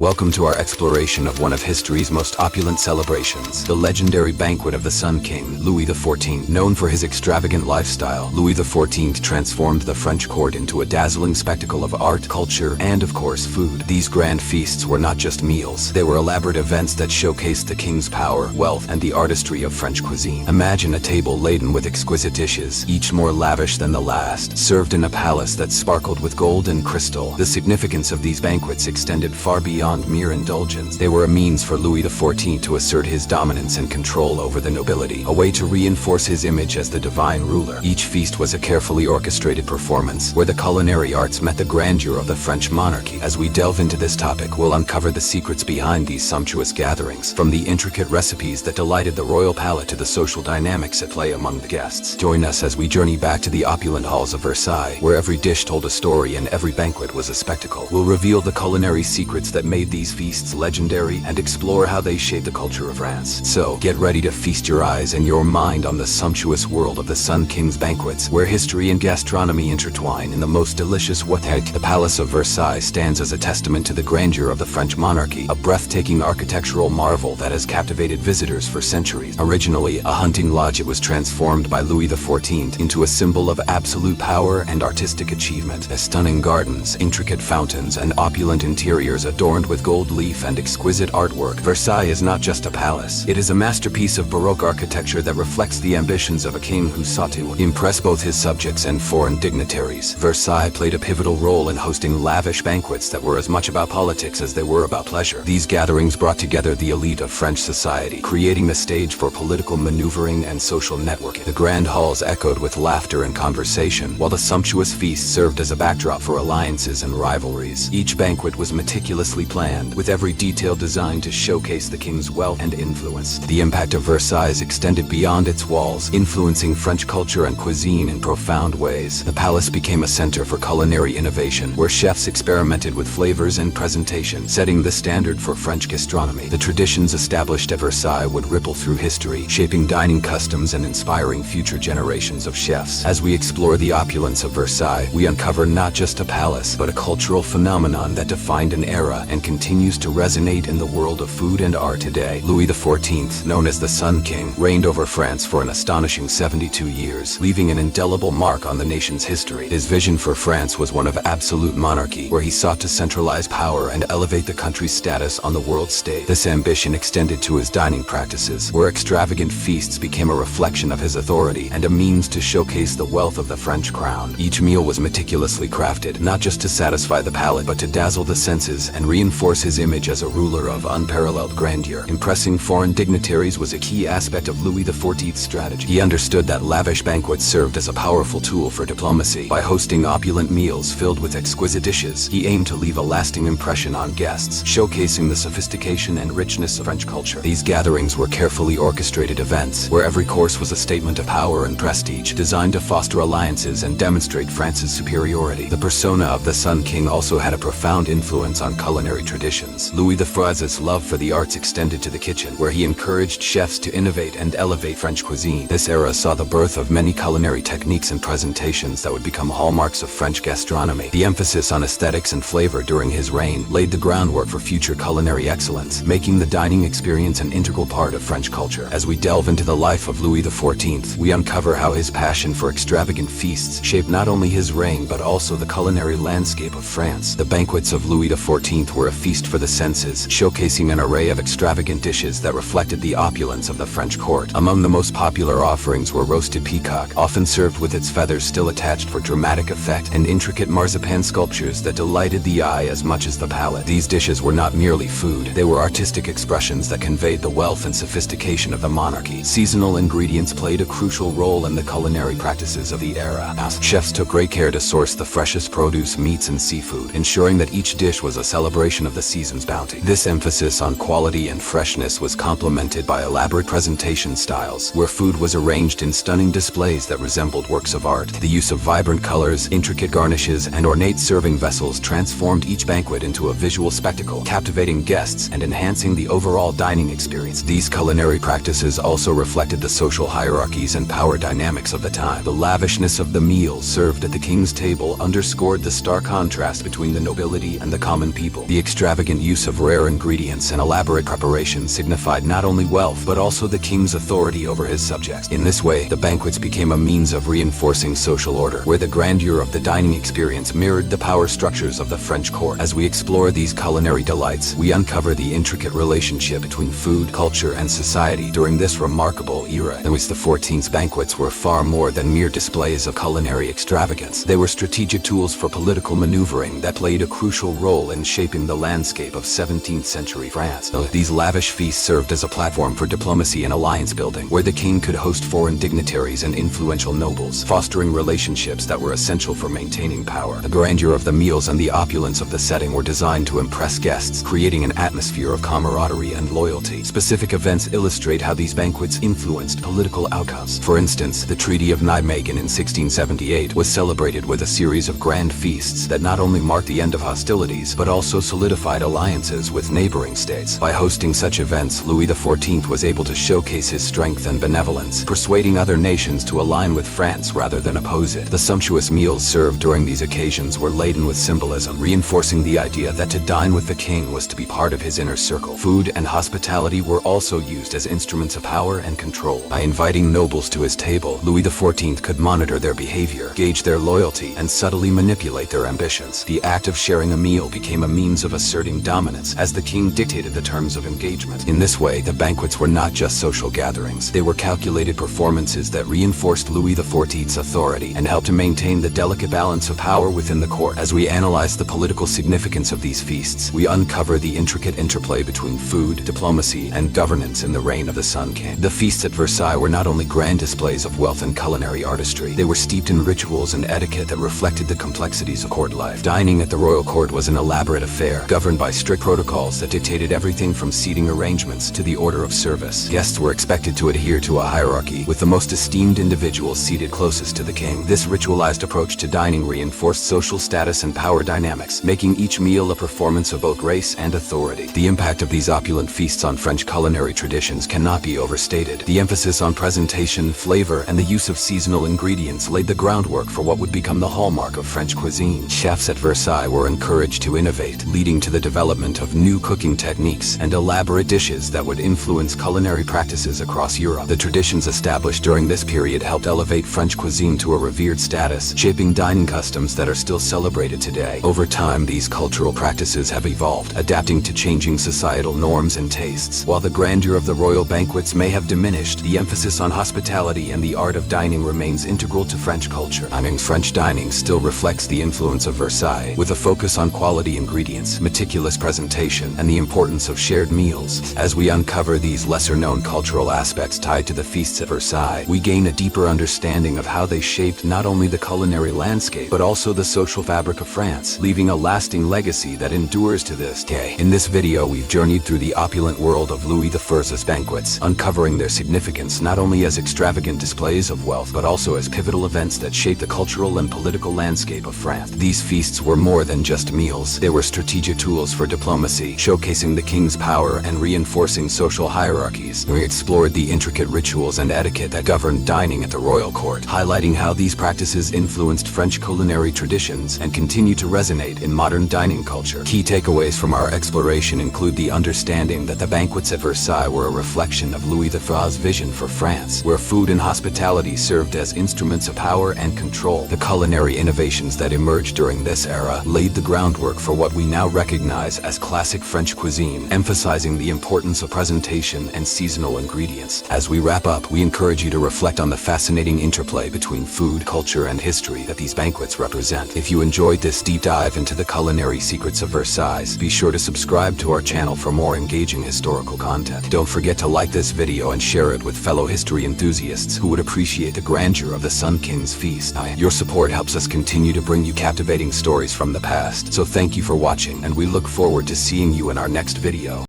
Welcome to our exploration of one of history's most opulent celebrations, the legendary Banquet of the Sun King, Louis XIV. Known for his extravagant lifestyle, Louis XIV transformed the French court into a dazzling spectacle of art, culture, and of course food. These grand feasts were not just meals, they were elaborate events that showcased the king's power, wealth, and the artistry of French cuisine. Imagine a table laden with exquisite dishes, each more lavish than the last, served in a palace that sparkled with gold and crystal. The significance of these banquets extended far beyond mere indulgence. They were a means for Louis XIV to assert his dominance and control over the nobility, a way to reinforce his image as the divine ruler. Each feast was a carefully orchestrated performance, where the culinary arts met the grandeur of the French monarchy. As we delve into this topic, we'll uncover the secrets behind these sumptuous gatherings, from the intricate recipes that delighted the royal palate to the social dynamics at play among the guests. Join us as we journey back to the opulent halls of Versailles, where every dish told a story and every banquet was a spectacle. We'll reveal the culinary secrets that made these feasts legendary and explore how they shaped the culture of France. So, get ready to feast your eyes and your mind on the sumptuous world of the Sun King's banquets, where history and gastronomy intertwine in the most delicious way. The Palace of Versailles stands as a testament to the grandeur of the French monarchy, a breathtaking architectural marvel that has captivated visitors for centuries. Originally a hunting lodge, it was transformed by Louis XIV into a symbol of absolute power and artistic achievement. As stunning gardens, intricate fountains, and opulent interiors adorned with gold leaf and exquisite artwork, Versailles is not just a palace. It is a masterpiece of Baroque architecture that reflects the ambitions of a king who sought to impress both his subjects and foreign dignitaries. Versailles played a pivotal role in hosting lavish banquets that were as much about politics as they were about pleasure. These gatherings brought together the elite of French society, creating the stage for political maneuvering and social networking. The grand halls echoed with laughter and conversation, while the sumptuous feast served as a backdrop for alliances and rivalries. Each banquet was meticulously planned, with every detail designed to showcase the king's wealth and influence. The impact of Versailles extended beyond its walls, influencing French culture and cuisine in profound ways. The palace became a center for culinary innovation, where chefs experimented with flavors and presentation, setting the standard for French gastronomy. The traditions established at Versailles would ripple through history, shaping dining customs and inspiring future generations of chefs. As we explore the opulence of Versailles, we uncover not just a palace, but a cultural phenomenon that defined an era and continues to resonate in the world of food and art today. Louis XIV, known as the Sun King, reigned over France for an astonishing 72 years, leaving an indelible mark on the nation's history. His vision for France was one of absolute monarchy, where he sought to centralize power and elevate the country's status on the world stage. This ambition extended to his dining practices, where extravagant feasts became a reflection of his authority and a means to showcase the wealth of the French crown. Each meal was meticulously crafted, not just to satisfy the palate, but to dazzle the senses and reinforce his image as a ruler of unparalleled grandeur. Impressing foreign dignitaries was a key aspect of Louis XIV's strategy. He understood that lavish banquets served as a powerful tool for diplomacy. By hosting opulent meals filled with exquisite dishes, he aimed to leave a lasting impression on guests, showcasing the sophistication and richness of French culture. These gatherings were carefully orchestrated events, where every course was a statement of power and prestige, designed to foster alliances and demonstrate France's superiority. The persona of the Sun King also had a profound influence on culinary traditions. Louis XIV's love for the arts extended to the kitchen, where he encouraged chefs to innovate and elevate French cuisine. This era saw the birth of many culinary techniques and presentations that would become hallmarks of French gastronomy. The emphasis on aesthetics and flavor during his reign laid the groundwork for future culinary excellence, making the dining experience an integral part of French culture. As we delve into the life of Louis XIV, we uncover how his passion for extravagant feasts shaped not only his reign but also the culinary landscape of France. The banquets of Louis XIV were a feast for the senses, showcasing an array of extravagant dishes that reflected the opulence of the French court. Among the most popular offerings were roasted peacock, often served with its feathers still attached for dramatic effect, and intricate marzipan sculptures that delighted the eye as much as the palate. These dishes were not merely food, they were artistic expressions that conveyed the wealth and sophistication of the monarchy. Seasonal ingredients played a crucial role in the culinary practices of the era. Chefs took great care to source the freshest produce, meats, and seafood, ensuring that each dish was a celebration of the season's bounty. This emphasis on quality and freshness was complemented by elaborate presentation styles, where food was arranged in stunning displays that resembled works of art. The use of vibrant colors, intricate garnishes, and ornate serving vessels transformed each banquet into a visual spectacle, captivating guests and enhancing the overall dining experience. These culinary practices also reflected the social hierarchies and power dynamics of the time. The lavishness of the meals served at the king's table underscored the stark contrast between the nobility and the common people. The extravagant use of rare ingredients and elaborate preparations signified not only wealth but also the king's authority over his subjects. In this way, the banquets became a means of reinforcing social order, where the grandeur of the dining experience mirrored the power structures of the French court. As we explore these culinary delights, we uncover the intricate relationship between food, culture, and society during this remarkable era. Louis XIV's banquets were far more than mere displays of culinary extravagance. They were strategic tools for political maneuvering that played a crucial role in shaping the landscape of 17th century France. These lavish feasts served as a platform for diplomacy and alliance building, where the king could host foreign dignitaries and influential nobles, fostering relationships that were essential for maintaining power. The grandeur of the meals and the opulence of the setting were designed to impress guests, creating an atmosphere of camaraderie and loyalty. Specific events illustrate how these banquets influenced political outcomes. For instance, the Treaty of Nijmegen in 1678 was celebrated with a series of grand feasts that not only marked the end of hostilities, but also solidified alliances with neighboring states. By hosting such events, Louis XIV was able to showcase his strength and benevolence, persuading other nations to align with France rather than oppose it. The sumptuous meals served during these occasions were laden with symbolism, reinforcing the idea that to dine with the king was to be part of his inner circle. Food and hospitality were also used as instruments of power and control. By inviting nobles to his table, Louis XIV could monitor their behavior, gauge their loyalty, and subtly manipulate their ambitions. The act of sharing a meal became a means of asserting dominance, as the king dictated the terms of engagement. In this way, the banquets were not just social gatherings. They were calculated performances that reinforced Louis XIV's authority and helped to maintain the delicate balance of power within the court. As we analyze the political significance of these feasts, we uncover the intricate interplay between food, diplomacy, and governance in the reign of the Sun King. The feasts at Versailles were not only grand displays of wealth and culinary artistry, they were steeped in rituals and etiquette that reflected the complexities of court life. Dining at the royal court was an elaborate affair, governed by strict protocols that dictated everything from seating arrangements to the order of service. Guests were expected to adhere to a hierarchy, with the most esteemed individuals seated closest to the king. This ritualized approach to dining reinforced social status and power dynamics, making each meal a performance of both grace and authority. The impact of these opulent feasts on French culinary traditions cannot be overstated. The emphasis on presentation, flavor, and the use of seasonal ingredients laid the groundwork for what would become the hallmark of French cuisine. Chefs at Versailles were encouraged to innovate, leading to the development of new cooking techniques and elaborate dishes that would influence culinary practices across Europe. The traditions established during this period helped elevate French cuisine to a revered status, shaping dining customs that are still celebrated today. Over time, these cultural practices have evolved, adapting to changing societal norms and tastes. While the grandeur of the royal banquets may have diminished, the emphasis on hospitality and the art of dining remains integral to French culture. French dining still reflects the influence of Versailles, with a focus on quality ingredients, meticulous presentation, and the importance of shared meals. As we uncover these lesser-known cultural aspects tied to the feasts at Versailles, we gain a deeper understanding of how they shaped not only the culinary landscape, but also the social fabric of France, leaving a lasting legacy that endures to this day. In this video, we've journeyed through the opulent world of Louis XIV's banquets, uncovering their significance not only as extravagant displays of wealth, but also as pivotal events that shaped the cultural and political landscape of France. These feasts were more than just meals. They were strategic tools for diplomacy, showcasing the king's power and reinforcing social hierarchies. We explored the intricate rituals and etiquette that governed dining at the royal court, highlighting how these practices influenced French culinary traditions and continue to resonate in modern dining culture. Key takeaways from our exploration include the understanding that the banquets at Versailles were a reflection of Louis XIV's vision for France, where food and hospitality served as instruments of power and control. The culinary innovations that emerged during this era laid the groundwork for what we now recognize as classic French cuisine, emphasizing the importance of presentation and seasonal ingredients. As we wrap up, we encourage you to reflect on the fascinating interplay between food, culture, and history that these banquets represent. If you enjoyed this deep dive into the culinary secrets of Versailles, be sure to subscribe to our channel for more engaging historical content. Don't forget to like this video and share it with fellow history enthusiasts who would appreciate the grandeur of the Sun King's feast. Your support helps us continue to bring you captivating stories from the past. So thank you for watching, and we look forward to seeing you in our next video.